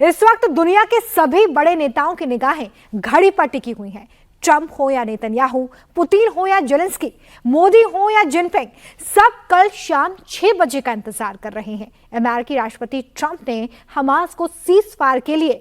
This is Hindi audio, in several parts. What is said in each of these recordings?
इस वक्त दुनिया के सभी बड़े नेताओं की निगाहें घड़ी पर टिकी हुई हैं। ट्रंप हो या नेतन्याहू, पुतिन हो या जेलेंस्की, मोदी हो या जिनपिंग, सब कल शाम 6 बजे का इंतजार कर रहे हैं। अमेरिकी राष्ट्रपति ट्रंप ने हमास को सीज फायर के लिए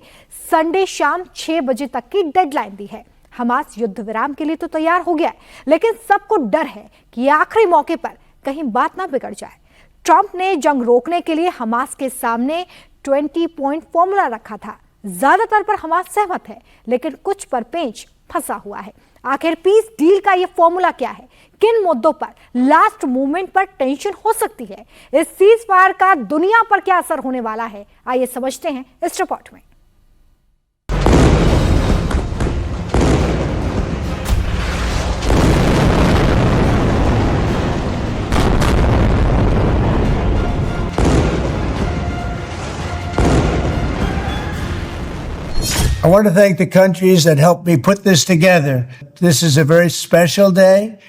संडे शाम 6 बजे तक की डेडलाइन दी है। हमास युद्ध विराम के लिए तो तैयार हो गया है, लेकिन सबको डर है कि आखिरी मौके पर कहीं बात ना बिगड़ जाए। ट्रंप ने जंग रोकने के लिए हमास के सामने 20 पॉइंट फॉर्मूला रखा था। ज्यादातर पर हमास सहमत है, लेकिन कुछ पर पेंच फंसा हुआ है। आखिर पीस डील का यह फॉर्मूला क्या है? किन मुद्दों पर लास्ट मोमेंट पर टेंशन हो सकती है? इस सीज फायर का दुनिया पर क्या असर होने वाला है? आइए समझते हैं इस रिपोर्ट में। I want to thank the countries that helped me put this together. This is a very special day,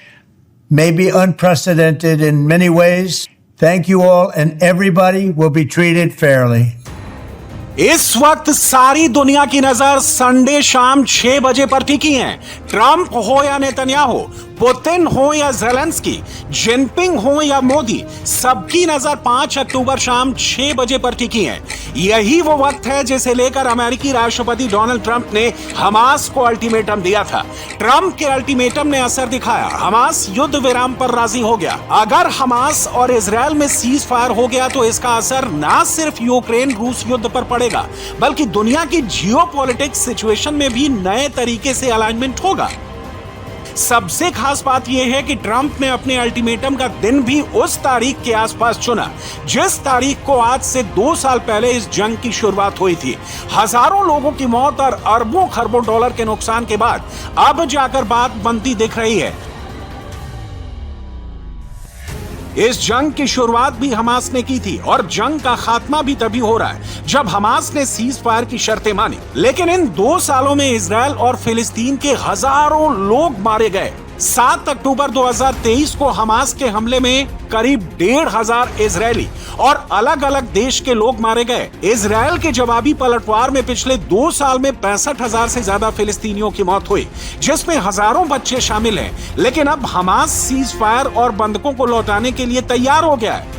maybe unprecedented in many ways. Thank you all, and everybody will be treated fairly. इस वक्त सारी दुनिया की नजर संडे शाम 6 बजे पर टिकी है। ट्रंप हो या नेतन्याहू, पुतिन हो या जेलेंस्की, जिनपिंग हो या मोदी, सबकी नजर 5 अक्टूबर शाम 6 बजे पर टिकी है। यही वो वक्त है जिसे लेकर अमेरिकी राष्ट्रपति डोनाल्ड ट्रंप ने हमास को अल्टीमेटम दिया था। ट्रंप के अल्टीमेटम ने असर दिखाया। हमास युद्ध विराम पर राजी हो गया। अगर हमास और इजरायल में सीज फायर हो गया तो इसका असर न सिर्फ यूक्रेन रूस युद्ध पर पड़ेगा, बल्कि दुनिया की जियोपॉलिटिक्स सिचुएशन में भी नए तरीके से अलाइनमेंट होगा। सबसे खास बात यह है कि ट्रंप ने अपने अल्टीमेटम का दिन भी उस तारीख के आसपास चुना जिस तारीख को आज से 2 साल पहले इस जंग की शुरुआत हुई थी। हजारों लोगों की मौत और अरबों खरबों डॉलर के नुकसान के बाद अब जाकर बात बनती दिख रही है। इस जंग की शुरुआत भी हमास ने की थी और जंग का खात्मा भी तभी हो रहा है जब हमास ने सीज फायर की शर्तें मानी। लेकिन इन 2 सालों में इजरायल और फिलिस्तीन के हजारों लोग मारे गए। 7 अक्टूबर 2023 को हमास के हमले में करीब 1,500 इजरायली और अलग अलग देश के लोग मारे गए। इजरायल के जवाबी पलटवार में पिछले 2 साल में 65,000 से ज्यादा फिलिस्तीनियों की मौत हुई, जिसमें हजारों बच्चे शामिल हैं। लेकिन अब हमास सीज फायर और बंधकों को लौटाने के लिए तैयार हो गया है।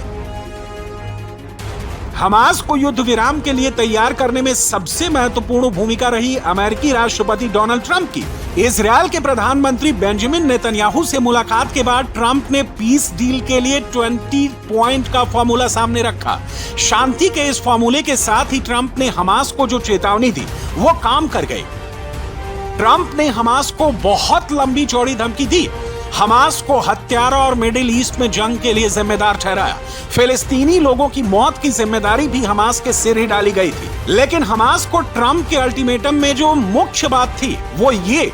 हमास को युद्ध विराम के लिए तैयार करने में सबसे महत्वपूर्ण भूमिका रही अमेरिकी राष्ट्रपति डोनाल्ड ट्रंप की। इजरायल के प्रधानमंत्री बेंजामिन नेतन्याहू से मुलाकात के बाद ट्रंप ने पीस डील के लिए 20 पॉइंट का फॉर्मूला सामने रखा। शांति के इस फॉर्मूले के साथ ही ट्रंप ने हमास को जो चेतावनी दी वो काम कर गई। ट्रंप ने हमास को बहुत लंबी चौड़ी धमकी दी। हमास को हत्यारा और मिडिल ईस्ट में जंग के लिए जिम्मेदार ठहराया। फिलिस्तीनी लोगों की मौत की जिम्मेदारी भी हमास के सिर ही डाली गई थी। लेकिन हमास को ट्रंप के अल्टीमेटम में जो मुख्य बात थी वो ये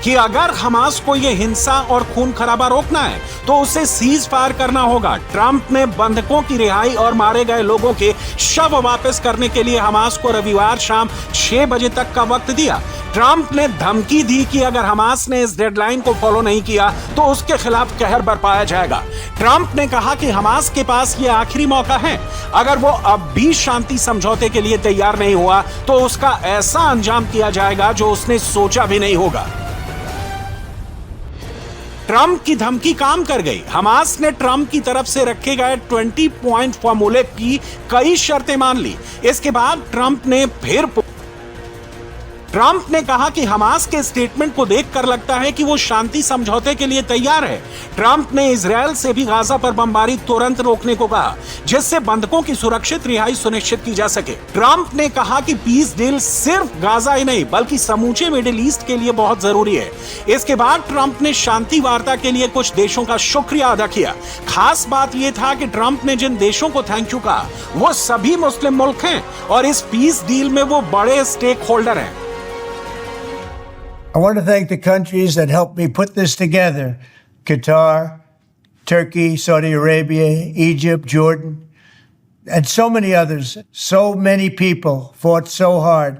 कि अगर हमास को ये हिंसा और खून खराबा रोकना है तो उसे सीज फायर करना होगा। ट्रंप ने बंधकों की रिहाई और मारे गए लोगों के शव वापस करने के लिए हमास को रविवार शाम 6 बजे तक का वक्त दिया। ट्रंप ने धमकी दी कि अगर हमास ने इस डेडलाइन को फॉलो नहीं किया तो उसके खिलाफ कहर बरपाया जाएगा। ट्रंप ने कहा कि हमास के पास ये आखिरी मौका है। अगर वो अब भी शांति समझौते के लिए तैयार नहीं हुआ तो उसका ऐसा अंजाम किया जाएगा जो उसने सोचा भी नहीं होगा। ट्रंप की धमकी काम कर गई। हमास ने ट्रंप की तरफ से रखे गए 20 पॉइंट फॉर्मूले की कई शर्तें मान ली। इसके बाद ट्रंप ने कहा कि हमास के स्टेटमेंट को देखकर लगता है कि वो शांति समझौते के लिए तैयार है। ट्रंप ने इजरायल से भी गाजा पर बमबारी तुरंत रोकने को कहा, जिससे बंधकों की सुरक्षित रिहाई सुनिश्चित की जा सके। ट्रंप ने कहा कि पीस डील सिर्फ गाजा ही नहीं बल्कि समूचे मिडिल ईस्ट के लिए बहुत जरूरी है। इसके बाद ट्रंप ने शांति वार्ता के लिए कुछ देशों का शुक्रिया अदा किया। खास बात यह था कि ट्रंप ने जिन देशों को थैंक यू कहा वो सभी मुस्लिम मुल्क हैं और इस पीस डील में वो बड़े स्टेक होल्डर हैं। I want to thank the countries that helped me put this together: Qatar, Turkey, Saudi Arabia, Egypt, Jordan, and so many others. So many people fought so hard.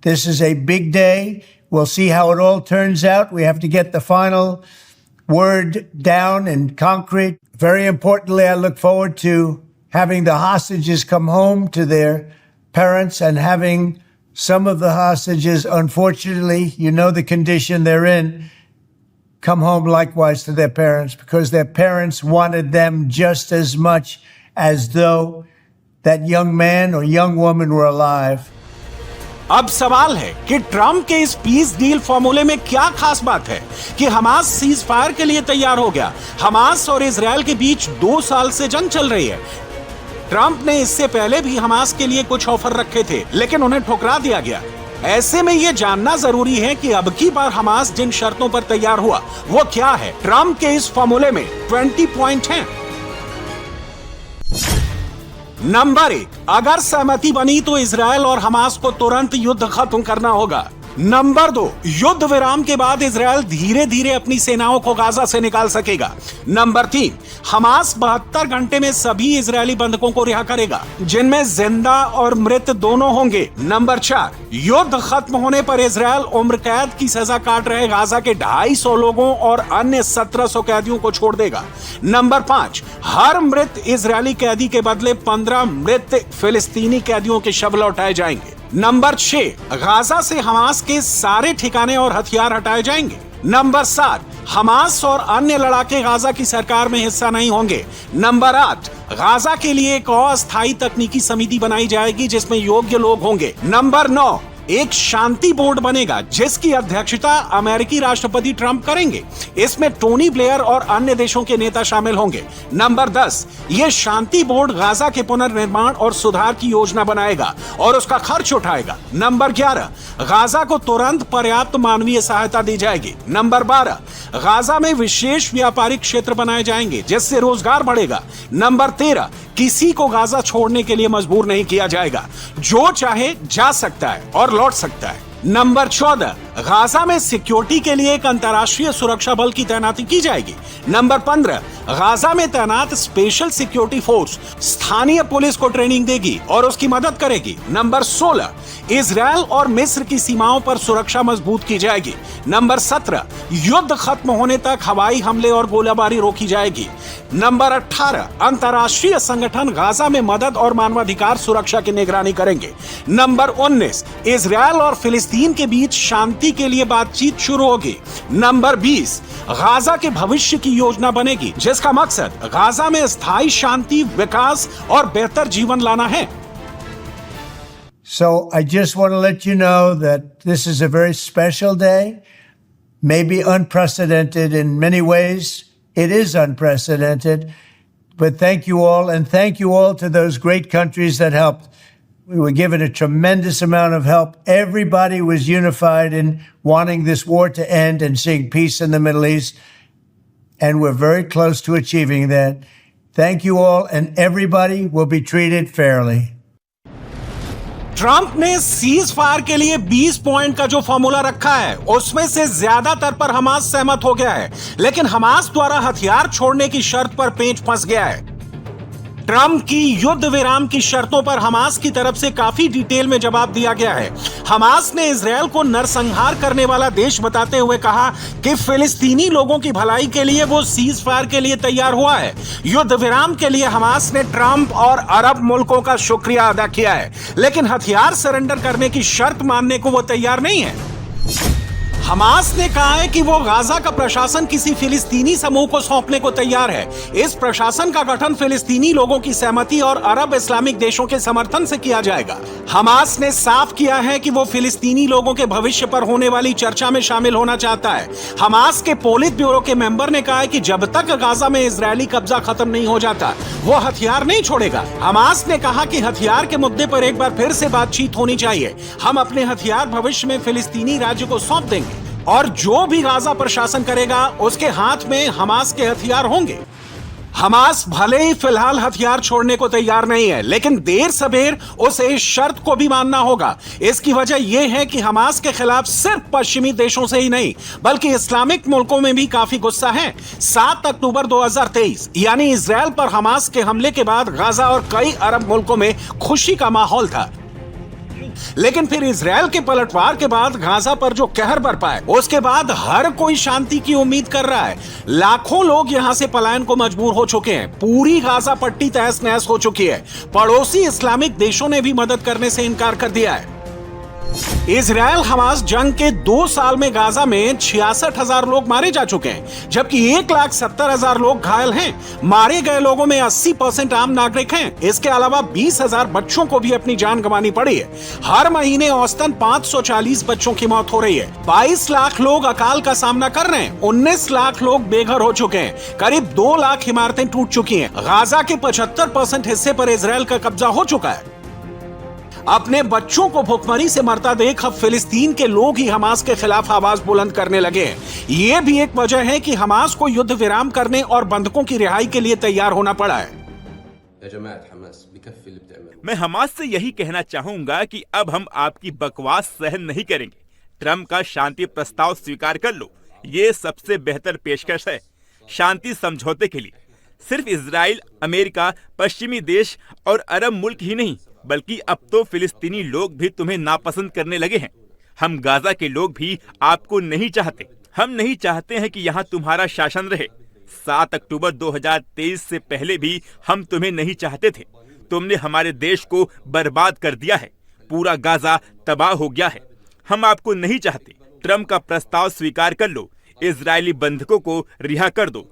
This is a big day. We'll see how it all turns out. We have to get the final word down in concrete. Very importantly, I look forward to having the hostages come home to their parents and having some of the hostages, unfortunately, you know the condition they're in, come home likewise to their parents, because their parents wanted them just as much as though that young man or young woman were alive. अब सवाल है कि ट्रंप के इस पीस डील फॉर्मूले में क्या खास बात है कि हमास सीज फायर के लिए तैयार हो गया। हमास और इजरायल के बीच 2 साल से जंग चल रही है। ट्रंप ने इससे पहले भी हमास के लिए कुछ ऑफर रखे थे, लेकिन उन्हें ठुकरा दिया गया। ऐसे में यह जानना जरूरी है कि अब की बार हमास जिन शर्तों पर तैयार हुआ वो क्या है। ट्रंप के इस फॉर्मूले में 20 पॉइंट हैं। नंबर 1, अगर सहमति बनी तो इजरायल और हमास को तुरंत युद्ध खत्म करना होगा। नंबर 2, युद्ध विराम के बाद इजरायल धीरे धीरे अपनी सेनाओं को गाजा से निकाल सकेगा। नंबर 3, हमास 72 घंटे में सभी इजरायली बंधकों को रिहा करेगा, जिनमें जिंदा और मृत दोनों होंगे। नंबर 4, युद्ध खत्म होने पर इजरायल उम्र कैद की सजा काट रहे गाजा के 250 लोगों और अन्य 1700 कैदियों को छोड़ देगा। नंबर 5, हर मृत इजरायली कैदी के बदले 15 मृत फिलिस्तीनी कैदियों के शव लौटाए जाएंगे। नंबर 6, गाजा से हमास के सारे ठिकाने और हथियार हटाए जाएंगे। नंबर 7, हमास और अन्य लड़ाके गाजा की सरकार में हिस्सा नहीं होंगे। नंबर 8, गाजा के लिए एक अस्थायी तकनीकी समिति बनाई जाएगी जिसमें योग्य लोग होंगे। नंबर 9, एक शांति बोर्ड बनेगा जिसकी अध्यक्षता अमेरिकी राष्ट्रपति ट्रंप करेंगे। इसमें टोनी ब्लेयर और अन्य देशों के नेता शामिल होंगे। नंबर 10, यह शांति बोर्ड गाजा के पुनर्निर्माण और सुधार की योजना बनाएगा और उसका खर्च उठाएगा। नंबर 11, गाजा को तुरंत पर्याप्त मानवीय सहायता दी जाएगी। नंबर 12, गाजा में विशेष व्यापारिक क्षेत्र बनाए जाएंगे जिससे रोजगार बढ़ेगा। नंबर 13, किसी को गाजा छोड़ने के लिए मजबूर नहीं किया जाएगा, जो चाहे जा सकता है और लौट सकता है। नंबर 14, गाजा में सिक्योरिटी के लिए एक अंतर्राष्ट्रीय सुरक्षा बल की तैनाती की जाएगी। नंबर 15, गाजा में तैनात स्पेशल सिक्योरिटी फोर्स स्थानीय पुलिस को ट्रेनिंग देगी और उसकी मदद करेगी। नंबर 16, इजरायल और मिस्र की सीमाओं पर सुरक्षा मजबूत की जाएगी। नंबर 17, युद्ध खत्म होने तक हवाई हमले और गोलाबारी रोकी जाएगी। नंबर 18, अंतर्राष्ट्रीय संगठन गाजा में मदद और मानवाधिकार सुरक्षा की निगरानी करेंगे। नंबर 19, इजरायल और फिलिस्तीन के बीच शांति के लिए बातचीत शुरू होगी। नंबर 20, गाजा के भविष्य की योजना बनेगी जिसका मकसद गाजा में स्थायी शांति, विकास और बेहतर जीवन लाना है। So I just want to let you know that this is a very special day, maybe unprecedented in many ways. It is unprecedented, but thank you all, and thank you all to those great countries that helped. We were given a tremendous amount of help. Everybody was unified in wanting this war to end and seeing peace in the Middle East, and we're very close to achieving that. Thank you all, and everybody will be treated fairly. Trump ने सीज फायर के लिए 20 पॉइंट का जो फॉर्मूला रखा है उसमें से ज्यादातर पर हमास सहमत हो गया है, लेकिन हमास द्वारा हथियार छोड़ने की शर्त पर पेंच फंस गया है। ट्रंप की युद्ध विराम की शर्तों पर हमास की तरफ से काफी डिटेल में जवाब दिया गया है। हमास ने इजरायल को नरसंहार करने वाला देश बताते हुए कहा कि फिलिस्तीनी लोगों की भलाई के लिए वो सीज फायर के लिए तैयार हुआ है। युद्ध विराम के लिए हमास ने ट्रंप और अरब मुल्कों का शुक्रिया अदा किया है, लेकिन हथियार सरेंडर करने की शर्त मानने को वो तैयार नहीं है। हमास ने कहा है कि वो गाजा का प्रशासन किसी फिलिस्तीनी समूह को सौंपने को तैयार है। इस प्रशासन का गठन फिलिस्तीनी लोगों की सहमति और अरब इस्लामिक देशों के समर्थन से किया जाएगा। हमास ने साफ किया है कि वो फिलिस्तीनी लोगों के भविष्य पर होने वाली चर्चा में शामिल होना चाहता है। हमास के पोलित ब्यूरो के मेंबर ने कहा है कि जब तक गाजा में इजरायली कब्जा खत्म नहीं हो जाता वो हथियार नहीं छोड़ेगा। हमास ने कहा कि हथियार के मुद्दे पर एक बार फिर से बातचीत होनी चाहिए। हम अपने हथियार भविष्य में फिलिस्तीनी राज्य को सौंप देंगे और जो भी गाजा प्रशासन करेगा उसके हाथ में हमास के हथियार होंगे। हमास भले ही फिलहाल हथियार छोड़ने को तैयार नहीं है, लेकिन देर सबेर उसे इस शर्त को भी मानना होगा। इसकी वजह यह है कि हमास के खिलाफ सिर्फ पश्चिमी देशों से ही नहीं बल्कि इस्लामिक मुल्कों में भी काफी गुस्सा है। 7 अक्टूबर 2023 यानी इजरायल पर हमास के हमले के बाद गाजा और कई अरब मुल्कों में खुशी का माहौल था। लेकिन फिर इजराइल के पलटवार के बाद गाजा पर जो कहर बरपा है, उसके बाद हर कोई शांति की उम्मीद कर रहा है। लाखों लोग यहां से पलायन को मजबूर हो चुके हैं। पूरी गाजा पट्टी तहस नहस हो चुकी है। पड़ोसी इस्लामिक देशों ने भी मदद करने से इनकार कर दिया है। इजराइल हमास जंग के 2 साल में गाजा में 66,000 लोग मारे जा चुके हैं, जबकि 1,70,000 लोग घायल हैं। मारे गए लोगों में 80% आम नागरिक हैं। इसके अलावा 20,000 बच्चों को भी अपनी जान गंवानी पड़ी है। हर महीने औसतन 540 बच्चों की मौत हो रही है। 22 लाख लोग अकाल का सामना कर रहे हैं। 19 लाख लोग बेघर हो चुके हैं। करीब 2 लाख इमारतें टूट चुकी हैं। गाजा के 75% हिस्से पर इजराइल का कब्जा हो चुका है। अपने बच्चों को भुखमरी से मरता देख अब फिलिस्तीन के लोग ही हमास के खिलाफ आवाज बुलंद करने लगे हैं। ये भी एक वजह है कि हमास को युद्ध विराम करने और बंधकों की रिहाई के लिए तैयार होना पड़ा है। मैं हमास से यही कहना चाहूंगा कि अब हम आपकी बकवास सहन नहीं करेंगे। ट्रम्प का शांति प्रस्ताव स्वीकार कर लो। ये सबसे बेहतर पेशकश है शांति समझौते के लिए। सिर्फ इजराइल, अमेरिका, पश्चिमी देश और अरब मुल्क ही नहीं, बल्कि अब तो फिलिस्तीनी लोग भी तुम्हें नापसंद करने लगे हैं। हम गाजा के लोग भी आपको नहीं चाहते। हम नहीं चाहते हैं कि यहाँ तुम्हारा शासन रहे। 7 अक्टूबर 2023 से पहले भी हम तुम्हें नहीं चाहते थे। तुमने हमारे देश को बर्बाद कर दिया है। पूरा गाजा तबाह हो गया है। हम आपको नहीं चाहते। ट्रम्प का प्रस्ताव स्वीकार कर लो। इजरायली बंधकों को रिहा कर दो।